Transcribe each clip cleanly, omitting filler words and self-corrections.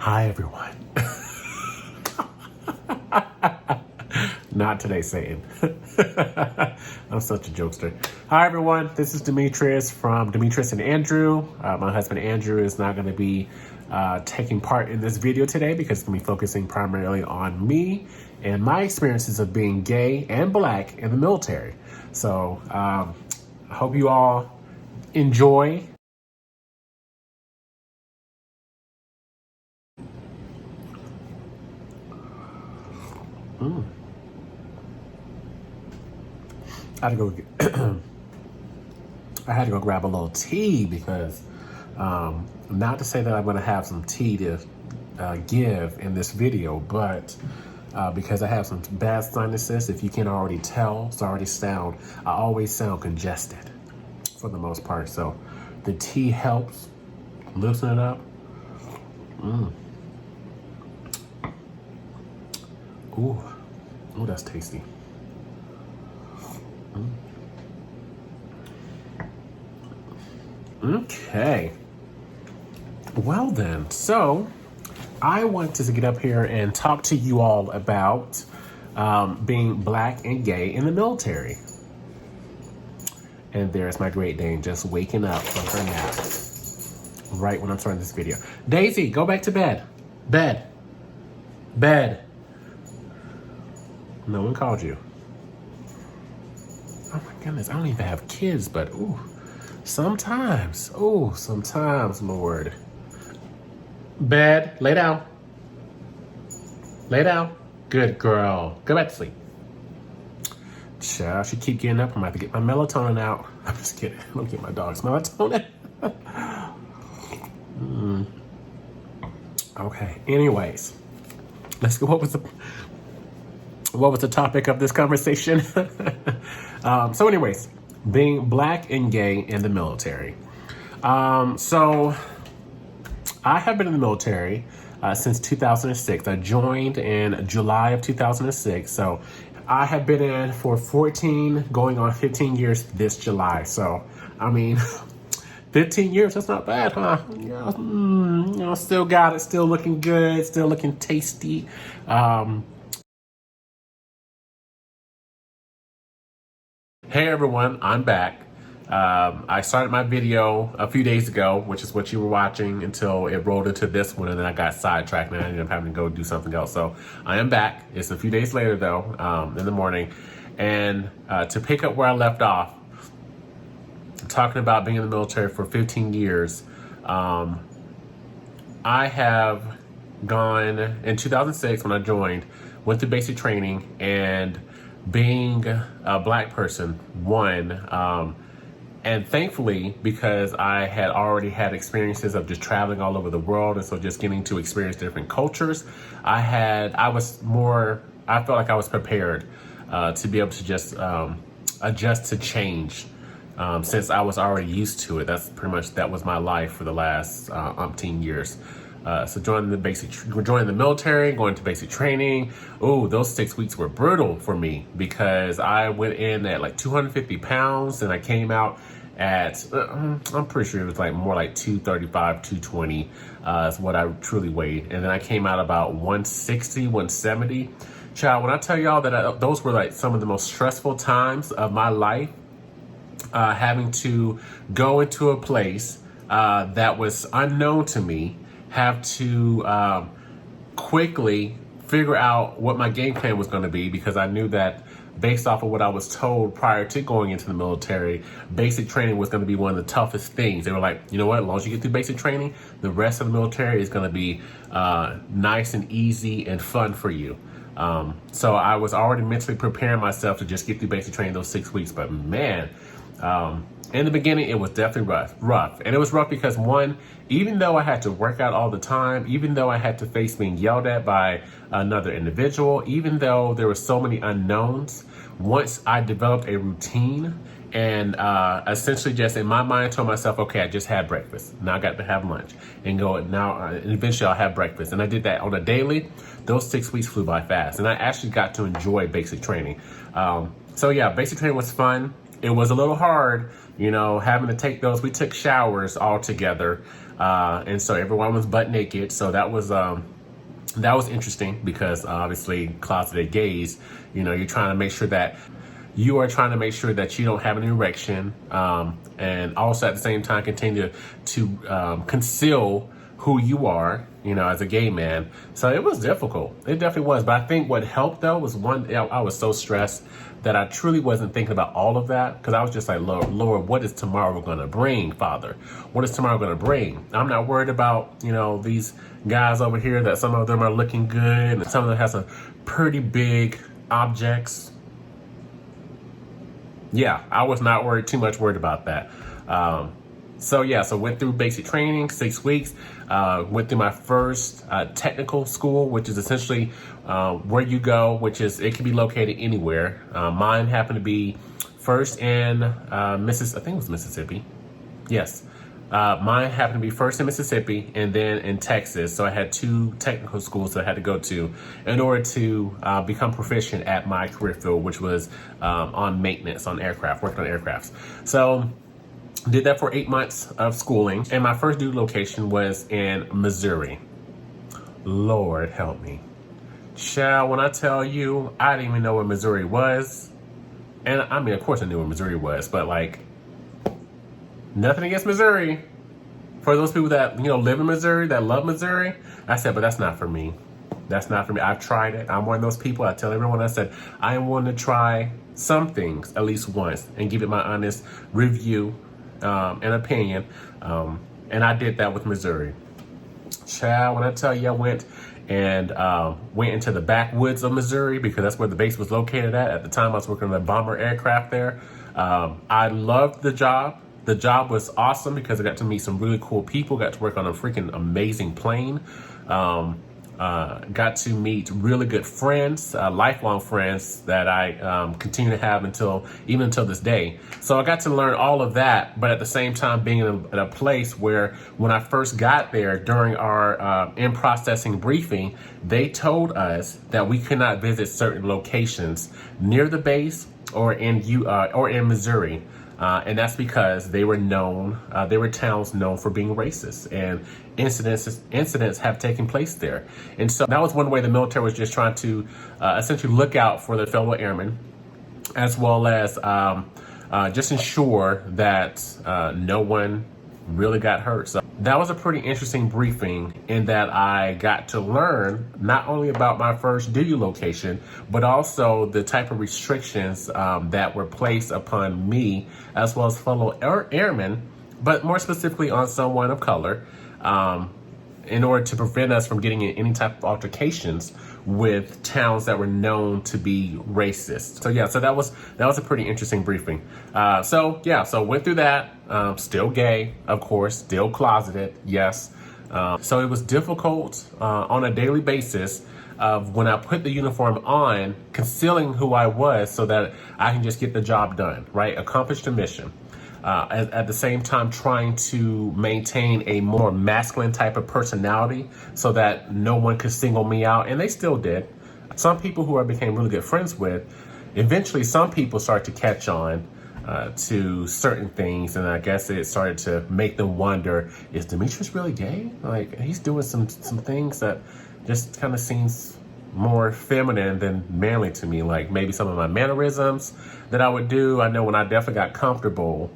Hi, everyone. Not today, Satan. I'm such a jokester. Hi, everyone. This is Demetrius from Demetrius and Andrew. My husband, Andrew, is not going to be taking part in this video today because it's going to be focusing primarily on me and my experiences of being gay and black in the military. So I hope you all enjoy. I had to go. I had to go grab a little tea because, not to say that I'm going to have some tea to give in this video, but because I have some bad sinuses. If you can already tell, I always sound congested for the most part. So the tea helps loosen it up. Ooh, that's tasty. Okay. Well then, so I wanted to get up here and talk to you all about being black and gay in the military. And there's my Great Dane just waking up from her nap right when I'm starting this video. Daisy, go back to bed. Bed. No one called you. Oh my goodness, I don't even have kids, but ooh, sometimes, Lord. Bed, lay down. Lay down. Good girl. Go back to sleep. Child, she keep getting up. I'm about to get my melatonin out. I'm just kidding. I don't get my dog's melatonin. Okay, anyways. Let's go. What was the topic of this conversation? So anyways, being black and gay in the military. So I have been in the military since 2006. I joined in July of 2006. So I have been in for 14, going on 15 years this July. So, I mean, 15 years, that's not bad, huh? Yeah, still got it, still looking good, still looking tasty. Hey everyone, I'm back. I started my video a few days ago, which is what you were watching, until it rolled into this one, and then I got sidetracked and I ended up having to go do something else. So I am back. It's a few days later though, in the morning. And to pick up where I left off, talking about being in the military for 15 years, I have gone, in 2006 when I joined, went through basic training, and being a black person, and thankfully, because I had already had experiences of just traveling all over the world, and so just getting to experience different cultures, I felt like I was prepared to be able to just adjust to change, since I was already used to it. That was my life for the last umpteen years. So joining the military, going to basic training. Oh, those 6 weeks were brutal for me because I went in at like 250 pounds and I came out at, I'm pretty sure it was like more like 235, 220 is what I truly weighed. And then I came out about 160, 170. Child, when I tell y'all that those were like some of the most stressful times of my life, having to go into a place that was unknown to me, have to quickly figure out what my game plan was going to be, because I knew that based off of what I was told prior to going into the military, basic training was going to be one of the toughest things. They were like, you know what, as long as you get through basic training, the rest of the military is going to be nice and easy and fun for you. So I was already mentally preparing myself to just get through basic training those 6 weeks. But man, in the beginning, it was definitely rough. And it was rough because, one, even though I had to work out all the time, even though I had to face being yelled at by another individual, even though there were so many unknowns, once I developed a routine and essentially just in my mind told myself, okay, I just had breakfast. Now I got to have lunch and eventually I'll have breakfast. And I did that on a daily. Those 6 weeks flew by fast. And I actually got to enjoy basic training. So yeah, basic training was fun. It was a little hard having to take those. We took showers all together. And so everyone was butt naked. So that was interesting because obviously closeted gays, you're trying to make sure that you are trying to make sure that you don't have an erection, and also at the same time continue to conceal who you are, as a gay man. So it was difficult. It definitely was. But I think what helped though was I was so stressed that I truly wasn't thinking about all of that, because I was just like, Lord, what is tomorrow going to bring, Father? What is tomorrow going to bring? I'm not worried about, these guys over here that some of them are looking good and some of them have some pretty big objects. Yeah, I was not too much worried about that. So went through basic training, 6 weeks, went through my first technical school, which is essentially where you go, it can be located anywhere. Mine happened to be first in I think it was Mississippi. Yes. Mine happened to be first in Mississippi and then in Texas. So I had 2 technical schools that I had to go to in order to become proficient at my career field, which was on maintenance on aircraft, working on aircrafts. So did that for 8 months of schooling. And my first duty location was in Missouri. Lord help me. Child, when I tell you, I didn't even know where Missouri was. And I mean, of course I knew where Missouri was, but nothing against Missouri. For those people that, live in Missouri, that love Missouri, I said, but that's not for me. That's not for me. I've tried it. I'm one of those people. I tell everyone, I said, I am willing to try some things at least once and give it my honest review and opinion. And I did that with Missouri. Child, when I tell you I went into the backwoods of Missouri, because that's where the base was located at. At the time I was working on a bomber aircraft there. I loved the job. The job was awesome because I got to meet some really cool people, got to work on a freaking amazing plane. Got to meet really good friends, lifelong friends that I continue to have until this day. So I got to learn all of that, but at the same time being in a place where when I first got there during our in-processing briefing, they told us that we could not visit certain locations near the base or in Missouri. And that's because they were towns known for being racist, and incidents have taken place there. And so that was one way the military was just trying to essentially look out for their fellow airmen, as well as just ensure that no one really got hurt. So that was a pretty interesting briefing in that I got to learn not only about my first duty location, but also the type of restrictions that were placed upon me as well as fellow airmen, but more specifically on someone of color, in order to prevent us from getting in any type of altercations with towns that were known to be racist. So that was a pretty interesting briefing. So went through that. Still gay, of course, still closeted, yes. So it was difficult on a daily basis of when I put the uniform on, concealing who I was so that I can just get the job done, right? Accomplish the mission. At the same time trying to maintain a more masculine type of personality so that no one could single me out. And they still did. Some people who I became really good friends with, eventually some people started to catch on to certain things. And I guess it started to make them wonder, is Demetrius really gay? Like, he's doing some things that just kind of seems more feminine than manly to me. Like maybe some of my mannerisms that I would do. I know when I definitely got comfortable,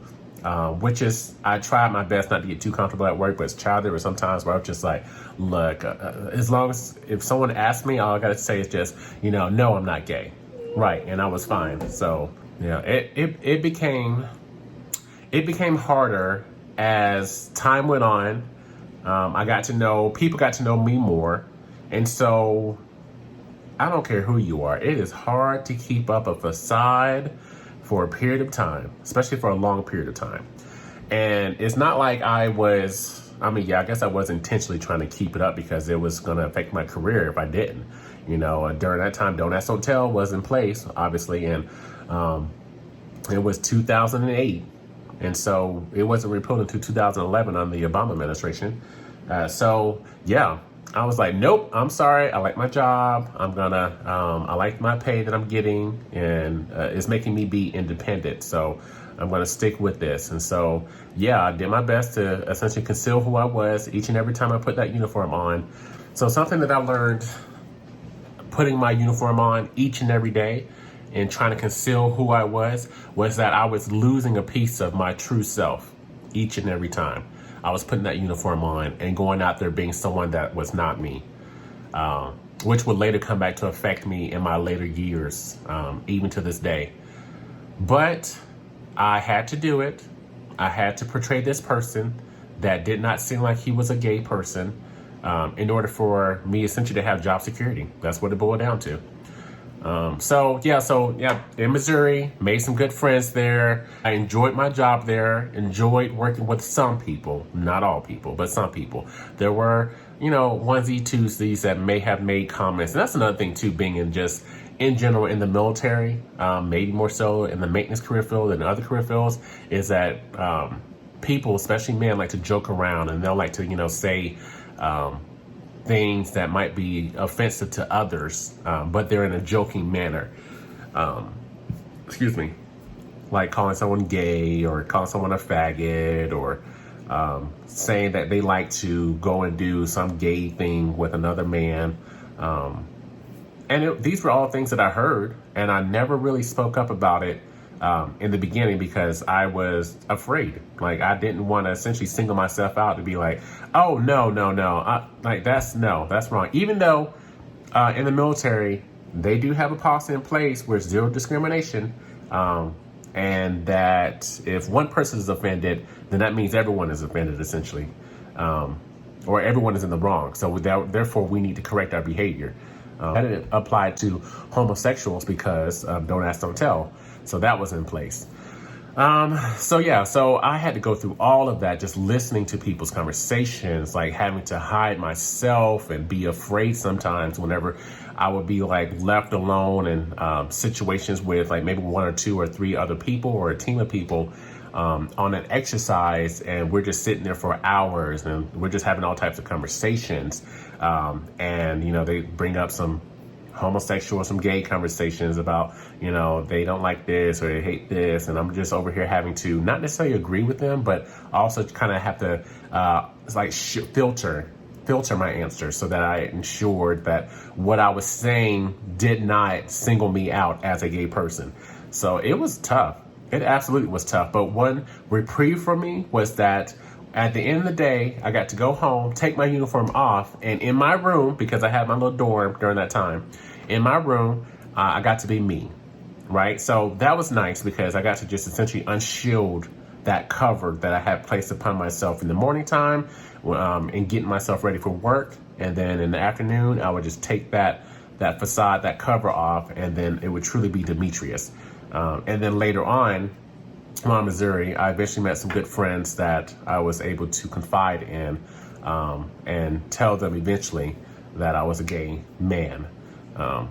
I tried my best not to get too comfortable at work, but there were some times where I was just like, look, as long as if someone asks me, all I got to say is just, no, I'm not gay. Right. And I was fine. So, it became harder as time went on. People got to know me more. And so I don't care who you are. It is hard to keep up a facade for a period of time, especially for a long period of time. And it's not like I guess I was intentionally trying to keep it up because it was going to affect my career if I didn't. During that time, Don't Ask, Don't Tell was in place, obviously, and it was 2008. And so it wasn't repealed until 2011 on the Obama administration. I was like, nope, I'm sorry. I like my job. I like my pay that I'm getting, and it's making me be independent. So I'm going to stick with this. And so, yeah, I did my best to essentially conceal who I was each and every time I put that uniform on. So something that I learned putting my uniform on each and every day and trying to conceal who I was that I was losing a piece of my true self each and every time I was putting that uniform on and going out there being someone that was not me, which would later come back to affect me in my later years, even to this day. But I had to do it. I had to portray this person that did not seem like he was a gay person in order for me essentially to have job security. That's what it boiled down to. So in Missouri, made some good friends there. I enjoyed my job there, enjoyed working with some people, not all people, but some people. There were, onesie, twosies that may have made comments. And that's another thing too, being in general in the military, maybe more so in the maintenance career field than other career fields, is that people, especially men, like to joke around and they'll like to, say things that might be offensive to others, but they're in a joking manner. Excuse me. Like calling someone gay or calling someone a faggot or saying that they like to go and do some gay thing with another man. These were all things that I heard, and I never really spoke up about it in the beginning because I was afraid. Like, I didn't want to essentially single myself out to be like, oh, no. That's wrong. Even though in the military, they do have a policy in place where zero discrimination, and that if one person is offended, then that means everyone is offended, essentially, or everyone is in the wrong. So therefore, we need to correct our behavior. That didn't apply to homosexuals because don't ask, don't tell. So that was in place. So I had to go through all of that, just listening to people's conversations, like having to hide myself and be afraid sometimes whenever I would be like left alone in situations with like maybe one or two or three other people or a team of people on an exercise, and we're just sitting there for hours and we're just having all types of conversations. And they bring up some homosexual, some gay conversations about, they don't like this or they hate this. And I'm just over here having to not necessarily agree with them, but also kind of have to filter my answers so that I ensured that what I was saying did not single me out as a gay person. So it was tough. It absolutely was tough. But one reprieve for me was that at the end of the day, I got to go home, take my uniform off, and in my room, because I had my little dorm during that time, in my room, I got to be me, right? So that was nice because I got to just essentially unshield that cover that I had placed upon myself in the morning time and getting myself ready for work. And then in the afternoon, I would just take that facade, that cover off, and then it would truly be Demetrius. And then later on, while in Missouri, I eventually met some good friends that I was able to confide in and tell them eventually that I was a gay man,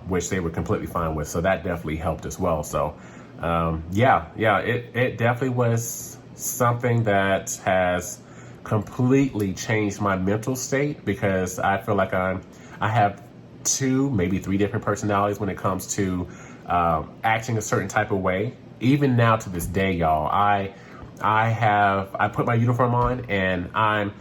which they were completely fine with. So that definitely helped as well. So it definitely was something that has completely changed my mental state, because I feel like I have 2, maybe 3 different personalities when it comes to acting a certain type of way. Even now to this day, y'all, I put my uniform on and I'm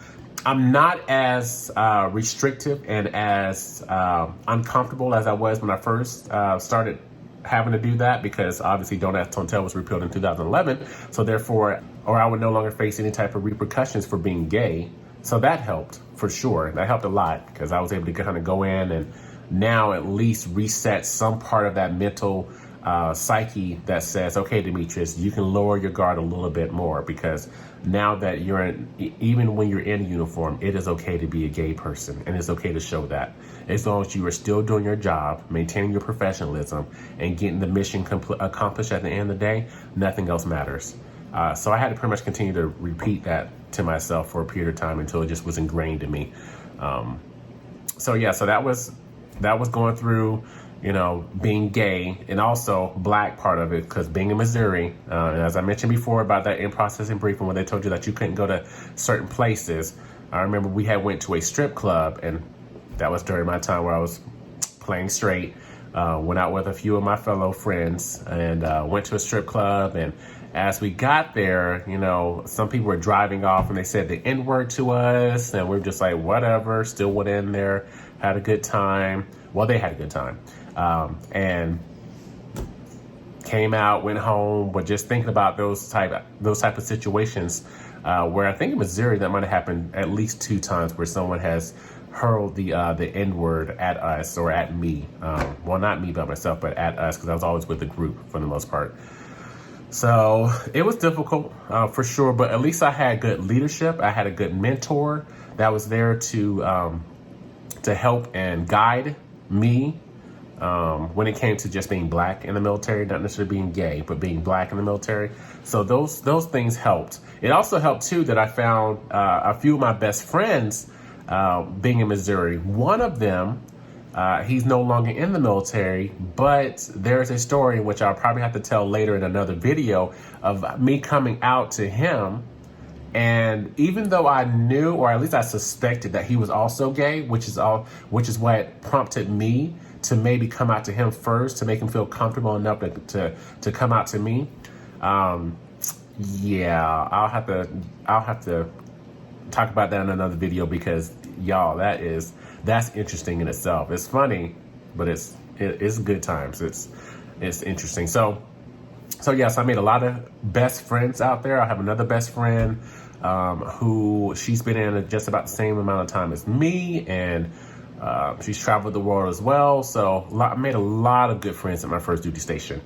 not as restrictive and as uncomfortable as I was when I first started having to do that, because obviously Don't Ask, Don't Tell was repealed in 2011. So therefore, I would no longer face any type of repercussions for being gay. So that helped for sure. That helped a lot because I was able to kind of go in and now at least reset some part of that mental psyche that says, okay, Demetrius, you can lower your guard a little bit more, because now that even when you're in uniform, it is okay to be a gay person, and it's okay to show that. As long as you are still doing your job, maintaining your professionalism, and getting the mission accomplished at the end of the day, nothing else matters. So I had to pretty much continue to repeat that to myself for a period of time until it just was ingrained in me. So that was going through, being gay, and also black part of it, because being in Missouri, and as I mentioned before about that in-processing briefing when they told you that you couldn't go to certain places, I remember we had went to a strip club, and that was during my time where I was playing straight. Went out with a few of my fellow friends and went to a strip club, and as we got there, some people were driving off and they said the N-word to us, and we're just like, whatever, still went in there, had a good time. Well, they had a good time. And came out, went home, but just thinking about those type of situations where I think in Missouri that might have happened at least 2 times where someone has hurled the N-word at us or at me. Well, not me by myself, but at us, because I was always with the group for the most part. So it was difficult for sure, but at least I had good leadership. I had a good mentor that was there to help and guide me when it came to just being black in the military, not necessarily being gay, but being black in the military. So those things helped. It also helped too that I found a few of my best friends being in Missouri. One of them, he's no longer in the military, but there's a story which I'll probably have to tell later in another video of me coming out to him. And even though I knew, or at least I suspected, that he was also gay, which is what prompted me to maybe come out to him first to make him feel comfortable enough to come out to me. Yeah, I'll have to talk about that in another video, because y'all, that's interesting in itself. It's funny, but it's good times. It's interesting. So yes, I made a lot of best friends out there. I have another best friend who she's been in just about the same amount of time as me, and she's traveled the world as well. So I made a lot of good friends at my first duty station.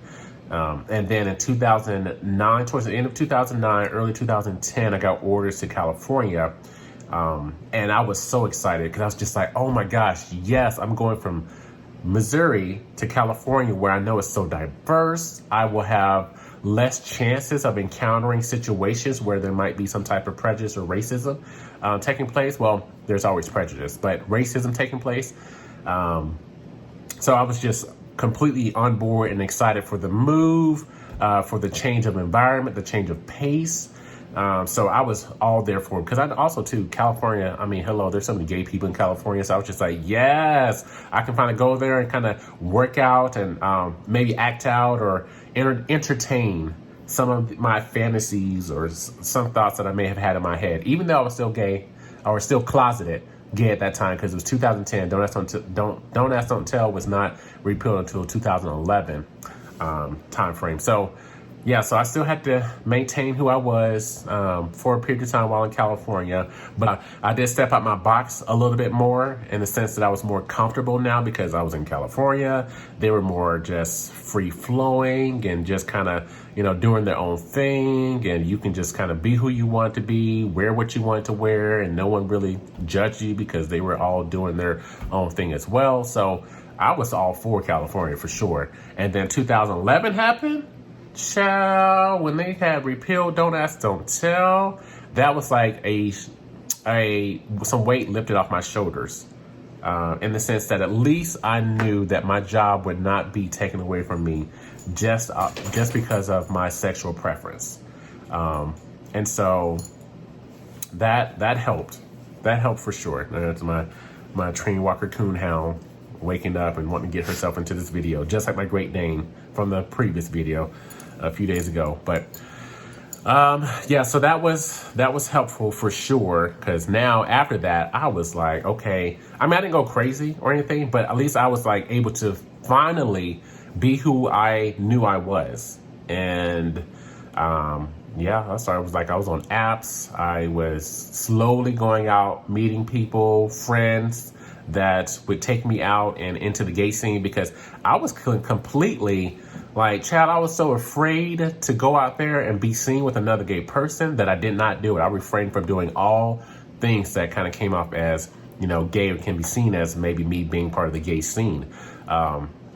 And then in 2009, towards the end of 2009, early 2010, I got orders to California. And I was so excited because I was just like, oh my gosh, yes, I'm going from Missouri to California, where I know it's so diverse. I will have less chances of encountering situations where there might be some type of prejudice or racism taking place. Well, there's always prejudice, but racism taking place. So I was just completely on board and excited for the move, for the change of environment, the change of pace. So I was all there for it, because I also too, California, I mean, hello, there's so many gay people in California. So I was just like, yes, I can finally go there and kind of work out and maybe act out or entertain some of my fantasies or some thoughts that I may have had in my head, even though I was still gay or still closeted gay at that time, because it was 2010. Don't Ask, Don't Tell was not repealed until 2011 time frame. So yeah, so I still had to maintain who I was for a period of time while in California. But I did step out my box a little bit more, in the sense that I was more comfortable now because I was in California. They were more just free flowing and just kind of, doing their own thing. And you can just kind of be who you want to be, wear what you want to wear, and no one really judged you because they were all doing their own thing as well. So I was all for California for sure. And then 2011 happened. Child, when they had repealed Don't Ask, Don't Tell, that was like some weight lifted off my shoulders, in the sense that at least I knew that my job would not be taken away from me just because of my sexual preference, and so that helped. That helped for sure. That's my train walker coonhound waking up and wanting to get herself into this video, just like my Great Dane from the previous video a few days ago. But yeah, so that was helpful for sure, because now after that I was like, okay, I mean, I didn't go crazy or anything, but at least I was like able to finally be who I knew I was. And yeah, I was on apps. I was slowly going out, meeting people, friends that would take me out and into the gay scene, because I was completely like, child, I was so afraid to go out there and be seen with another gay person that I did not do it. I refrained from doing all things that kind of came off as, gay, or can be seen as maybe me being part of the gay scene.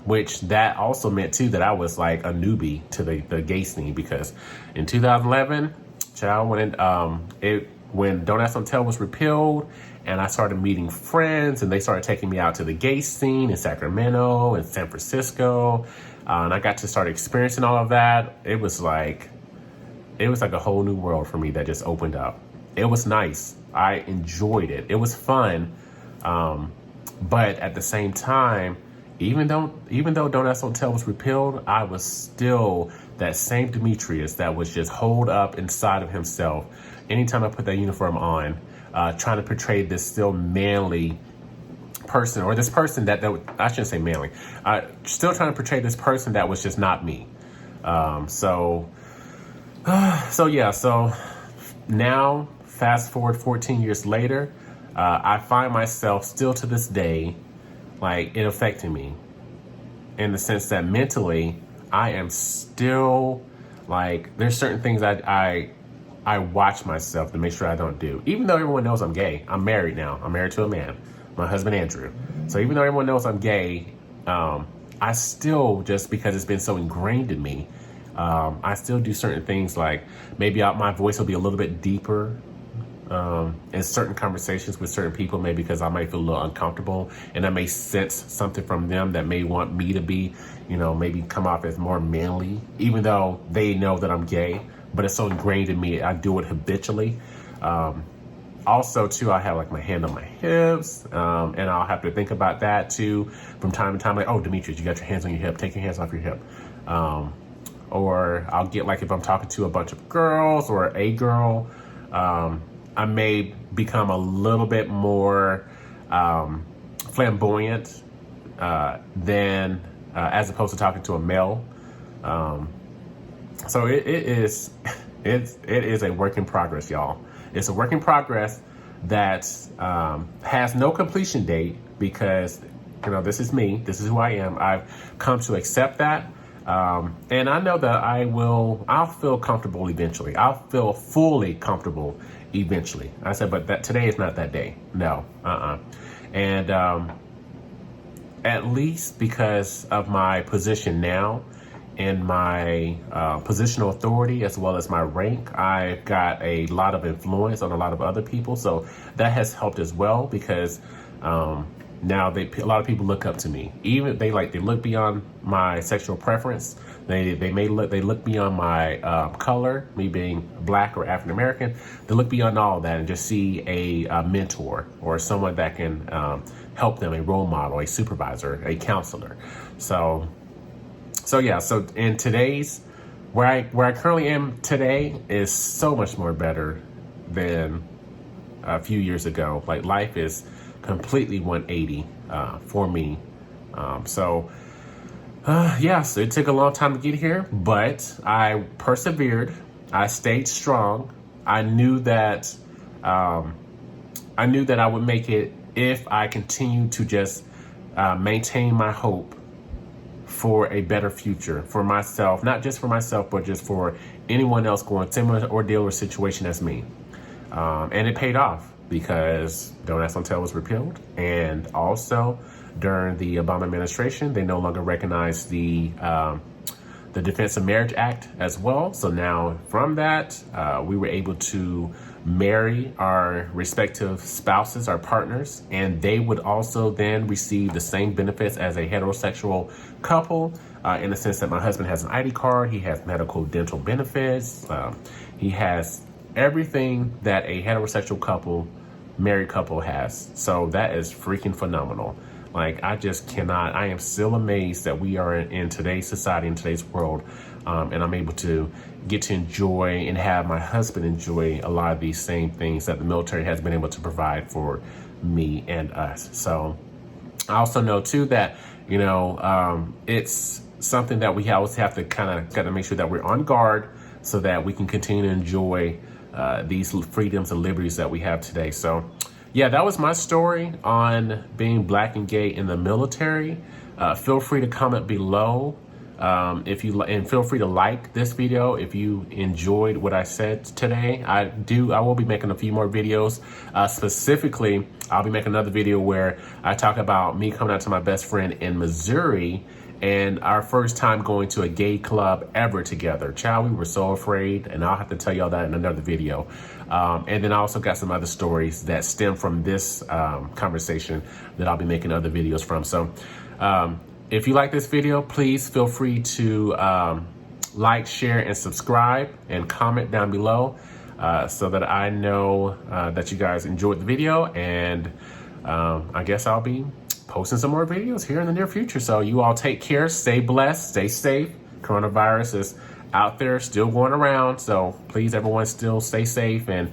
Which that also meant too that I was like a newbie to the gay scene, because in 2011, child, when Don't Ask, Don't Tell was repealed, and I started meeting friends, and they started taking me out to the gay scene in Sacramento and San Francisco, and I got to start experiencing all of that. It was like a whole new world for me that just opened up. It was nice. I enjoyed it. It was fun, but at the same time, Even though Don't Ask, Don't Tell was repealed, I was still that same Demetrius that was just holed up inside of himself. Anytime I put that uniform on, trying to portray this still manly person, or this person that I shouldn't say manly, still trying to portray this person that was just not me. So now fast forward 14 years later, I find myself still to this day, like, it affecting me in the sense that mentally I am still, like, there's certain things I watch myself to make sure I don't do. Even though everyone knows I'm gay, I'm married now. I'm married to a man, my husband, Andrew. So even though everyone knows I'm gay, I still, just because it's been so ingrained in me, I still do certain things, like maybe my voice will be a little bit deeper in certain conversations with certain people, maybe because I might feel a little uncomfortable and I may sense something from them that may want me to be, maybe come off as more manly, even though they know that I'm gay, but it's so ingrained in me. I do it habitually. Also, too, I have like my hand on my hips, and I'll have to think about that too from time to time. Like, oh, Demetrius, you got your hands on your hip. Take your hands off your hip. Or I'll get, like, if I'm talking to a bunch of girls or a girl, I may become a little bit more flamboyant than as opposed to talking to a male. So it is a work in progress, y'all. It's a work in progress that has no completion date, because this is me. This is who I am. I've come to accept that. And I know that I'll feel comfortable eventually. I'll feel fully comfortable eventually. I said, but that today is not that day. No, And at least because of my position now and my positional authority, as well as my rank, I've got a lot of influence on a lot of other people. So that has helped as well, because now a lot of people look up to me. Even they look beyond my sexual preference. They look beyond my color, me being Black or African American. They look beyond all that and just see a mentor or someone that can help them, a role model, a supervisor, a counselor. So in today's where I currently am today is so much more better than a few years ago. Like, life is completely 180 for me. So it took a long time to get here, but I persevered. I stayed strong. I knew that I would make it if I continued to just maintain my hope for a better future for myself, not just for myself, but just for anyone else going similar ordeal or situation as me. And it paid off, because Don't Ask, Don't Tell was repealed. And also during the Obama administration, they no longer recognized the Defense of Marriage Act as well. So now from that, we were able to marry our respective spouses, our partners, and they would also then receive the same benefits as a heterosexual couple, in the sense that my husband has an ID card, he has medical, dental benefits, he has everything that a heterosexual married couple has. So that is freaking phenomenal. Like, I just cannot, I am still amazed that we are in today's society, in today's world, and I'm able to get to enjoy and have my husband enjoy a lot of these same things that the military has been able to provide for me and us. So I also know too that, it's something that we always have to got to make sure that we're on guard, so that we can continue to enjoy these freedoms and liberties that we have today. So yeah, that was my story on being Black and gay in the military. Feel free to comment below and feel free to like this video if you enjoyed what I said today. I will be making a few more videos. Specifically, I'll be making another video where I talk about me coming out to my best friend in Missouri and our first time going to a gay club ever together. Child, we were so afraid, and I'll have to tell y'all that in another video. And then I also got some other stories that stem from this conversation that I'll be making other videos from. So if you like this video, please feel free to like, share, and subscribe, and comment down below so that I know that you guys enjoyed the video. And I guess I'll be posting some more videos here in the near future. So you all take care, stay blessed, stay safe. Coronavirus is out there, still going around. So please, everyone, still stay safe and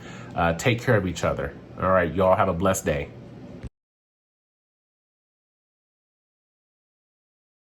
take care of each other. All right, y'all have a blessed day.